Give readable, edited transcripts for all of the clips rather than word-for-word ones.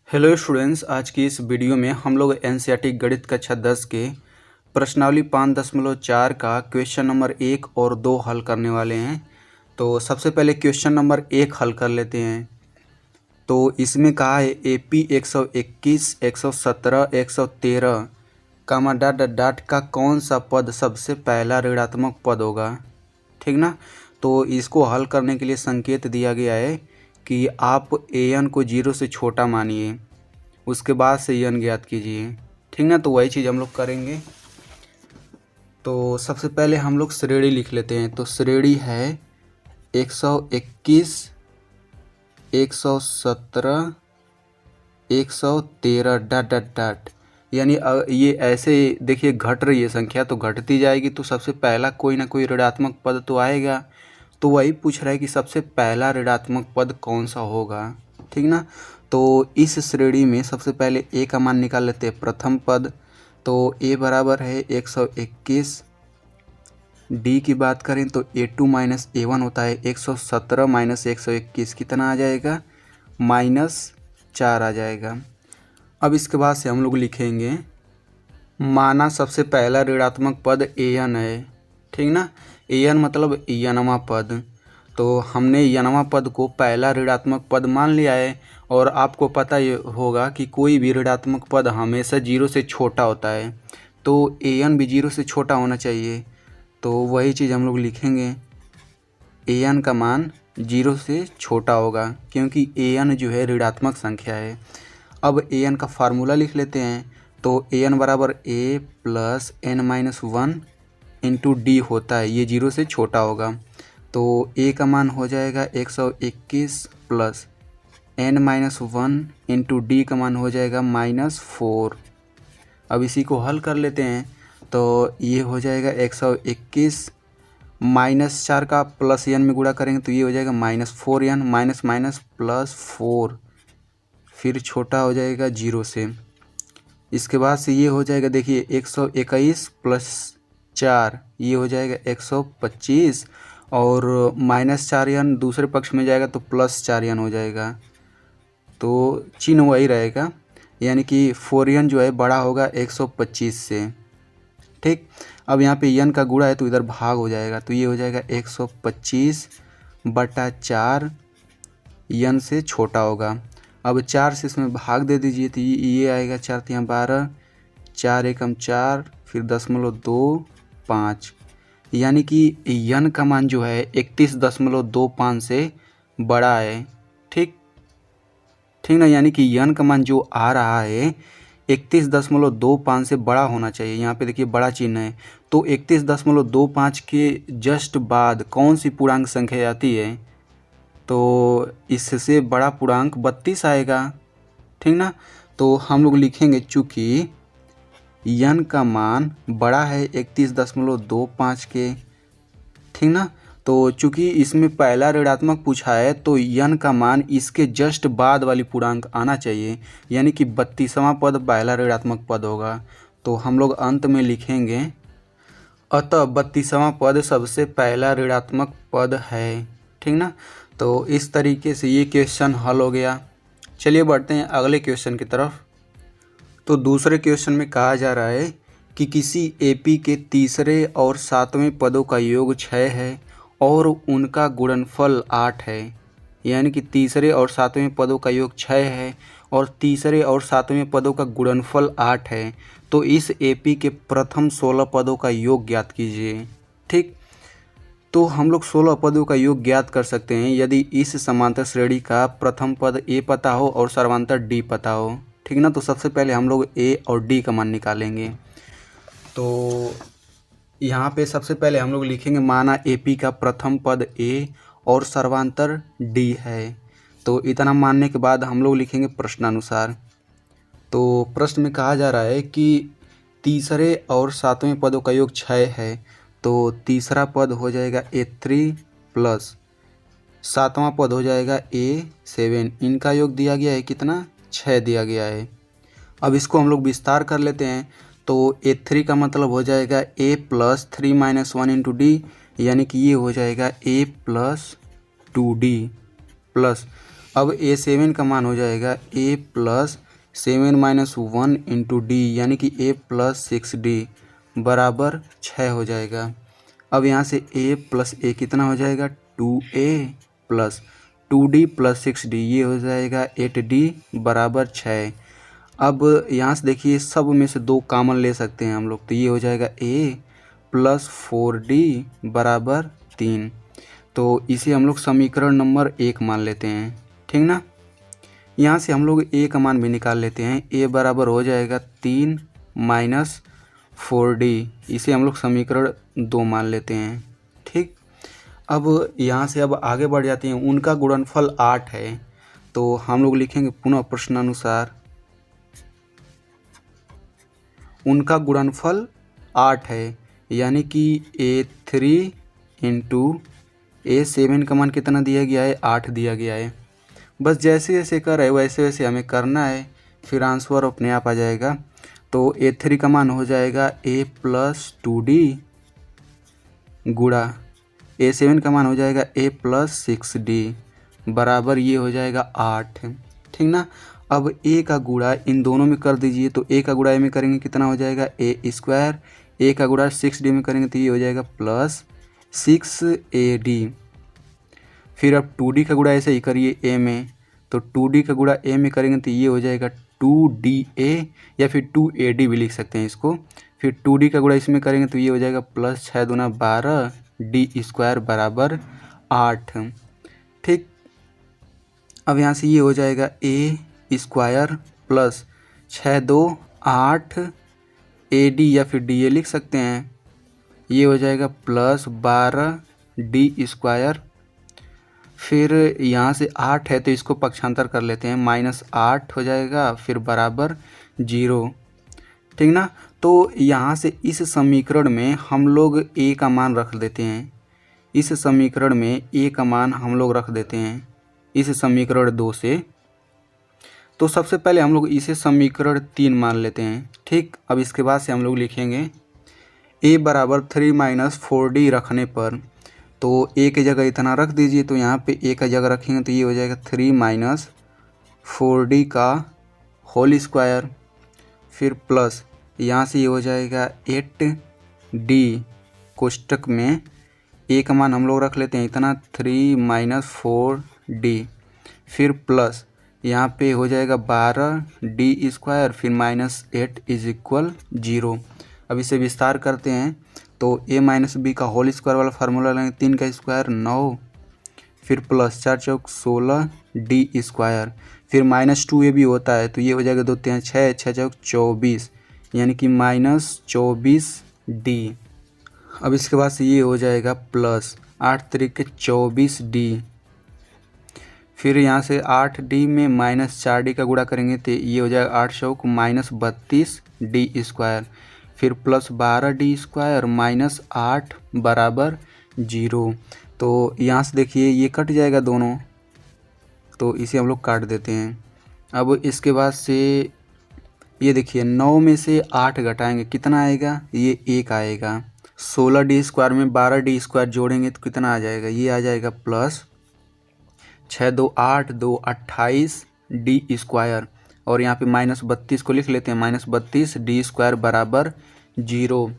Hello students, आज की इस वीडियो में हम लोग एनसीईआरटी गणित कक्षा 10 के प्रश्नावली 5.4 का क्वेश्चन नंबर 1 और 2 हल करने वाले हैं। तो सबसे पहले क्वेश्चन नंबर 1 हल कर लेते हैं। तो इसमें कहा है एपी 121, 117, 113 कामा डॉट डॉट डॉट का कौन सा पद सबसे पहला ऋणात्मक पद होगा। ठीक ना। तो इसको हल करने के लिए संकेत दिया गया है कि आप एन को 0 से छोटा मानिए, उसके बाद से एन ज्ञात कीजिए। ठीक ना। तो वही चीज़ हम लोग करेंगे। तो सबसे पहले हम लोग श्रेणी लिख लेते हैं। तो श्रेणी है 121, 117, 113 डॉट डॉट डॉट। यानी ये ऐसे देखिए घट रही है संख्या, तो घटती जाएगी, तो सबसे पहला कोई ना कोई ऋणात्मक पद तो आएगा। तो वही पूछ रहा है कि सबसे पहला ऋणात्मक पद कौन सा होगा। ठीक ना। तो इस श्रेणी में सबसे पहले ए का मान निकाल लेते हैं, प्रथम पद। तो ए बराबर है 121। डी की बात करें तो A2 माइनस A1 होता है 117 माइनस 121 कितना आ जाएगा, -4 आ जाएगा। अब इसके बाद से हम लोग लिखेंगे माना सबसे पहला ऋणात्मक पद एन है। ठीक ना। एन मतलब यनवा पद। तो हमने यनवा पद को पहला ऋणात्मक पद मान लिया है, और आपको पता ही होगा कि कोई भी ऋणात्मक पद हमेशा 0 से छोटा होता है, तो एन भी 0 से छोटा होना चाहिए। तो वही चीज़ हम लोग लिखेंगे, एन का मान 0 से छोटा होगा, क्योंकि एन जो है ऋणात्मक संख्या है। अब एन का फार्मूला लिख लेते हैं। तो एन बराबर a plus n minus 1 into d होता है, ये 0 से छोटा होगा। तो ए का मान हो जाएगा 121 plus n minus 1 into d का मान हो जाएगा -4। अब इसी को हल कर लेते हैं। तो ये हो जाएगा 121 -4 का प्लस एन में गुणा करेंगे तो ये हो जाएगा -4n, माइनस माइनस +4, फिर छोटा हो जाएगा 0 से। इसके बाद से ये हो जाएगा, देखिए 121 प्लस 4 ये हो जाएगा 125, और -4n दूसरे पक्ष में जाएगा तो +4n हो जाएगा। तो चिन्ह वही रहेगा, यानी कि 4n जो है बड़ा होगा 125 से। ठीक। अब यहाँ पे n का गुणा है तो इधर भाग हो जाएगा, तो ये हो जाएगा 125/4 n से छोटा होगा। अब 4 से इसमें भाग दे दीजिए तो ये आएगा 4 × 12, 4 एकम 4, फिर 0.25, यानी कि n का मान जो है 31.25 से बड़ा है। ठीक ठीक ना। यानी कि n का मान जो आ रहा है 31.25 से बड़ा होना चाहिए। यहाँ पे देखिए बड़ा चिन्ह है, तो 31.25 के जस्ट बाद कौन सी पूर्णांक संख्या आती है, तो इससे बड़ा पूर्णांक 32 आएगा। ठीक ना। तो हम लोग लिखेंगे चूँकि n का मान बड़ा है 31.25 के। ठीक ना। तो चूँकि इसमें पहला ऋणात्मक पूछा है, तो n का मान इसके जस्ट बाद वाली पूर्णांक आना चाहिए, यानी कि 32वां पद पहला ऋणात्मक पद होगा। तो हम लोग अंत में लिखेंगे अतः 32वां पद सबसे पहला ऋणात्मक पद है। ठीक ना। तो इस तरीके से ये क्वेश्चन हल हो गया। चलिए बढ़ते हैं अगले क्वेश्चन की तरफ। तो दूसरे क्वेश्चन में कहा जा रहा है कि किसी एपी के तीसरे और सातवें पदों का योग 6 है और उनका गुणनफल 8 है। यानी कि तीसरे और सातवें पदों का योग 6 है और तीसरे और सातवें पदों का गुणनफल 8 है। तो इस एपी के प्रथम 16 पदों का योग ज्ञात कीजिए। ठीक। तो हम लोग 16 पदों का योग ज्ञात कर सकते हैं यदि इस समांतर श्रेणी का प्रथम पद ए पता हो और सर्वांतर डी पता हो। ठीक ना। तो सबसे पहले हम लोग ए और डी का मान निकालेंगे। तो यहाँ पे सबसे पहले हम लोग लिखेंगे माना एपी का प्रथम पद ए और सर्वांतर डी है। तो इतना मानने के बाद हम लोग लिखेंगे प्रश्नानुसार। तो प्रश्न में कहा जा रहा है कि तीसरे और सातवें पदों का योग 6 है। तो तीसरा पद हो जाएगा A3 प्लस सातवां पद हो जाएगा A7। इनका योग दिया गया है कितना, 6 दिया गया है। अब इसको हम लोग विस्तार कर लेते हैं। तो A3 का मतलब हो जाएगा A plus 3 minus 1 into D, यानी कि ये हो जाएगा A प्लस 2D प्लस। अब A7 का मान हो जाएगा A plus 7 minus 1 into D, यानी कि A प्लस 6D बराबर 6 हो जाएगा। अब यहाँ से A प्लस A कितना हो जाएगा 2A plus 2D plus 6D, ये हो जाएगा 8D बराबर 6। अब यहाँ से देखिए सब में से 2 कॉमन ले सकते हैं हम लोग, तो ये हो जाएगा A प्लस 4D बराबर 3। तो इसे हम लोग समीकरण नंबर 1 मान लेते हैं, ठीक ना। यहाँ से हम लोग A का मान भी निकाल लेते हैं। A बराबर हो जाएगा 3 माइनस 4D, इसे हम लोग समीकरण 2 मान लेते हैं, ठीक। अब यहाँ से अब आगे बढ़ जाते हैं। उनका गुणनफल 8 है, तो हम लोग लिखेंगे पुनः प्रश्नानुसार उनका गुणनफल 8 है, यानी कि A3 इंटू A7 का मान कितना दिया गया है 8 दिया गया है। बस जैसे जैसे कर रहे वैसे वैसे हमें करना है, फिर आंसर अपने आप आ जाएगा। तो A3 का मान हो जाएगा A प्लस 2D गुणा A7 का मान हो जाएगा A प्लस 6D बराबर ये हो जाएगा 8, ठीक ना। अब A का गुणा इन दोनों में कर दीजिए, तो A का गुणा A में करेंगे कितना हो जाएगा A स्क्वायर, A का गुणा 6D में करेंगे तो ये हो जाएगा प्लस 6AD। फिर अब 2D का गुणा ऐसे ही करिए A में, तो 2D का गुणा A में करेंगे तो ये हो जाएगा 2DA, या फिर 2AD भी लिख सकते हैं इसको। फिर 2D का गुणा इसमें करेंगे तो ये हो जाएगा प्लस 6 दूना 12D स्क्वायर बराबर 8, ठीक। अब यहाँ से ये हो जाएगा A स्क्वायर प्लस 6 2 8 AD, या फिर DA लिख सकते हैं, ये हो जाएगा प्लस 12D स्क्वायर। फिर यहाँ से 8 है तो इसको पक्षांतर कर लेते हैं, माइनस 8 हो जाएगा, फिर बराबर 0, ठीक ना। तो यहाँ से इस समीकरण में हम लोग A का मान रख देते हैं। इस समीकरण में A का मान हम लोग रख देते हैं इस समीकरण 2 से। तो सबसे पहले हम लोग इसे समीकरण 3 मान लेते हैं, ठीक। अब इसके बाद से हम लोग लिखेंगे A बराबर 3 माइनस 4D रखने पर, तो A की जगह इतना रख दीजिए, तो यहाँ पे A का जगह रखेंगे तो ये हो जाएगा 3 माइनस 4D का होल स्क्वायर, फिर प्लस यहाँ से ये हो जाएगा 8D कोष्टक में A का मान हम लोग रख लेते हैं इतना 3 माइनस 4D, फिर प्लस यहाँ पे हो जाएगा 12D स्क्वायर, फिर माइनस 8 इज इक्वल 0। अब इसे विस्तार करते हैं तो A माइनस B का होल स्क्वायर वाला फार्मूला लेंगे, 3 का स्क्वायर 9, फिर प्लस 4 चौक 16D स्क्वायर, फिर माइनस 2A भी होता है तो ये हो जाएगा 2 3 6 6 चौक 24, यानी कि माइनस 24D। अब इसके बाद से ये हो जाएगा प्लस 8 तरीके 24D, फिर यहाँ से 8D में माइनस 4D का गुणा करेंगे तो ये हो जाएगा 8 चौक माइनस 32D स्क्वायर, फिर प्लस 12D स्क्वायर माइनस 8 बराबर 0। तो यहाँ से देखिए ये कट जाएगा दोनों, तो इसे हम लोग काट देते हैं। अब इसके बाद से ये देखिए 9 में से 8 घटाएंगे कितना आएगा, ये 1 आएगा। 16D स्क्वायर में 12D स्क्वायर जोड़ेंगे तो कितना आ जाएगा, ये आ जाएगा प्लस 6 2 8 2 28D स्क्वायर, और यहाँ पे माइनस 32 को लिख लेते हैं, माइनस 32D स्क्वायर बराबर 0,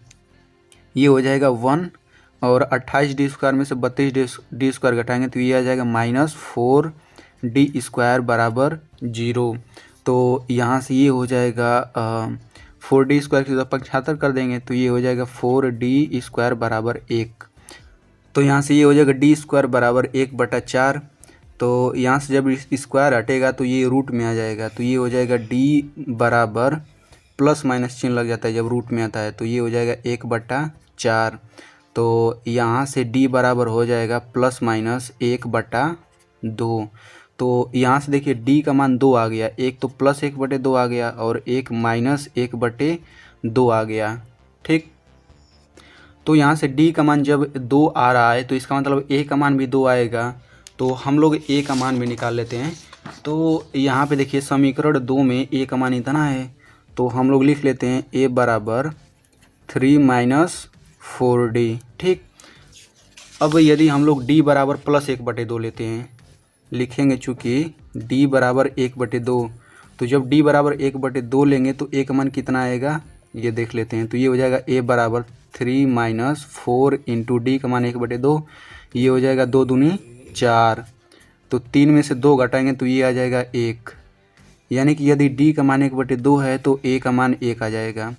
ये हो जाएगा 1। और 28D स्क्वायर में से 32D स्क्वायर घटाएंगे तो ये आ जाएगा माइनस 4D स्क्वायर बराबर 0। तो यहाँ से ये हो जाएगा 4D स्क्वायर की जगह पक्षांतर कर देंगे तो ये हो जाएगा 4D स्क्वायर बराबर 1। तो यहाँ से ये हो जाएगा D स्क्वायर बराबर 1/4। तो यहाँ से जब स्क्वायर हटेगा तो ये रूट में आ जाएगा, तो ये हो जाएगा D बराबर प्लस माइनस चिन्ह लग जाता है जब रूट में आता है, तो ये हो जाएगा 1/4। तो यहाँ से D बराबर हो जाएगा प्लस माइनस 1/2। तो यहाँ से देखिए D का मान 2 आ गया, एक तो प्लस 1/2 आ गया और एक माइनस 1/2 आ गया, ठीक। तो यहाँ से D का मान जब 2 आ रहा है तो इसका मतलब A का मान भी 2 आएगा, तो हम लोग A का मान भी निकाल लेते हैं। तो यहाँ पे देखिए समीकरण 2 में A का मान इतना है, तो हम लोग लिख लेते हैं A बराबर 3 माइनस 4D, ठीक। अब यदि हम लोग D बराबर प्लस 1/2 लेते हैं, लिखेंगे चूँकि d बराबर 1/2। तो जब d बराबर 1/2 लेंगे तो a का मान कितना आएगा ये देख लेते हैं। तो ये हो जाएगा a बराबर 3 - 4 इंटू d का मान 1/2, ये हो जाएगा 2 दूनी 4। तो 3 में से 2 घटाएंगे तो ये आ जाएगा 1, यानी कि यदि d का मान 1/2 है तो a का मान 1 आ जाएगा।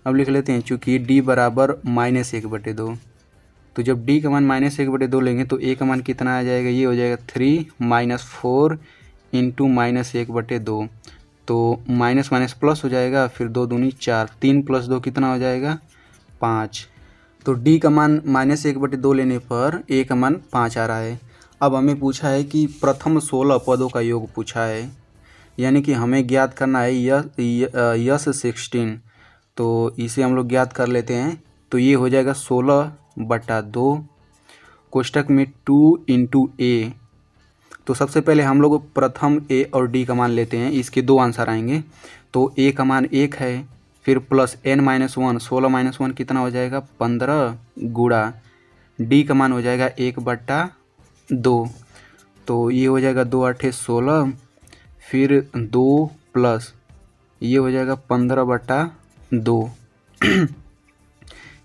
अब लिख लेते हैं, चूँकि d बराबर -1/2, तो जब d का मान -1/2 लेंगे तो a का मान कितना आ जाएगा, ये हो जाएगा 3 - 4 इंटू -1/2। तो माइनस माइनस प्लस हो जाएगा, फिर 2 दूनी 4, 3 + 2 कितना हो जाएगा 5। तो d का मान -1/2 लेने पर a का मान 5 आ रहा है। अब हमें पूछा है कि प्रथम 16 पदों का योग पूछा है, यानी कि हमें ज्ञात करना है यस 16। तो इसे हम लोग ज्ञात कर लेते हैं। तो ये हो जाएगा 16/2 कोष्टक में 2 इंटू a। तो सबसे पहले हम लोग प्रथम a और d का मान लेते हैं, इसके 2 आंसर आएंगे। तो a का मान 1 है, फिर प्लस n-1, 16 - 1 कितना हो जाएगा 15 गुणा d का मान हो जाएगा 1/2। तो ये हो जाएगा 2 × 8 = 16, फिर 2 प्लस ये हो जाएगा 15/2।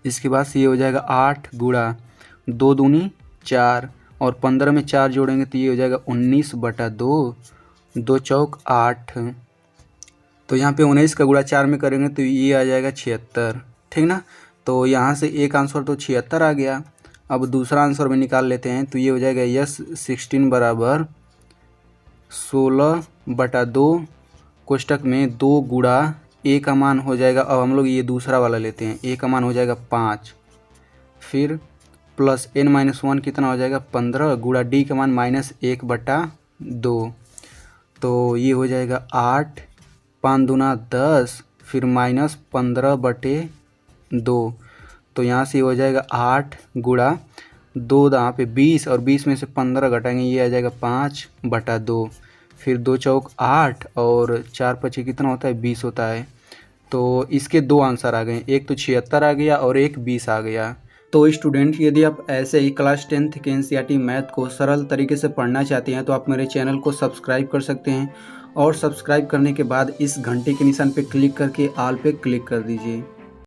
इसके बाद से ये हो जाएगा 8 गुणा 2 दूनी 4 और 15 में 4 जोड़ेंगे तो ये हो जाएगा 19/2, 2 चौक 8। तो यहाँ पे 19 का गुणा 4 में करेंगे तो ये आ जाएगा 76, ठीक ना। तो यहाँ से एक आंसर तो 76 आ गया। अब दूसरा आंसर में निकाल लेते हैं। तो ये हो जाएगा यस 16 बराबर 16/2 कोष्टक में 2 गुणा a का मान हो जाएगा, अब हम लोग ये दूसरा वाला लेते हैं, a का मान हो जाएगा 5, फिर प्लस n-1 कितना हो जाएगा 15 गुणा d का मान -1/2। तो ये हो जाएगा 8, 5 दूना 10, फिर -15/2। तो यहाँ से हो जाएगा 8 गुणा 2 यहाँ पे 20 और 20 में से 15 घटाएंगे, ये आ जाएगा 5/2, फिर 2 चौक 8 और 4 पचे कितना होता है 20 होता है। तो इसके 2 आंसर आ गए, एक तो 76 आ गया और एक 20 आ गया। तो स्टूडेंट, यदि आप ऐसे ही क्लास 10th के NCERT मैथ को सरल तरीके से पढ़ना चाहते हैं तो आप मेरे चैनल को सब्सक्राइब कर सकते हैं, और सब्सक्राइब करने के बाद इस घंटे के निशान पे क्लिक करके ऑल पे क्लिक कर दीजिए।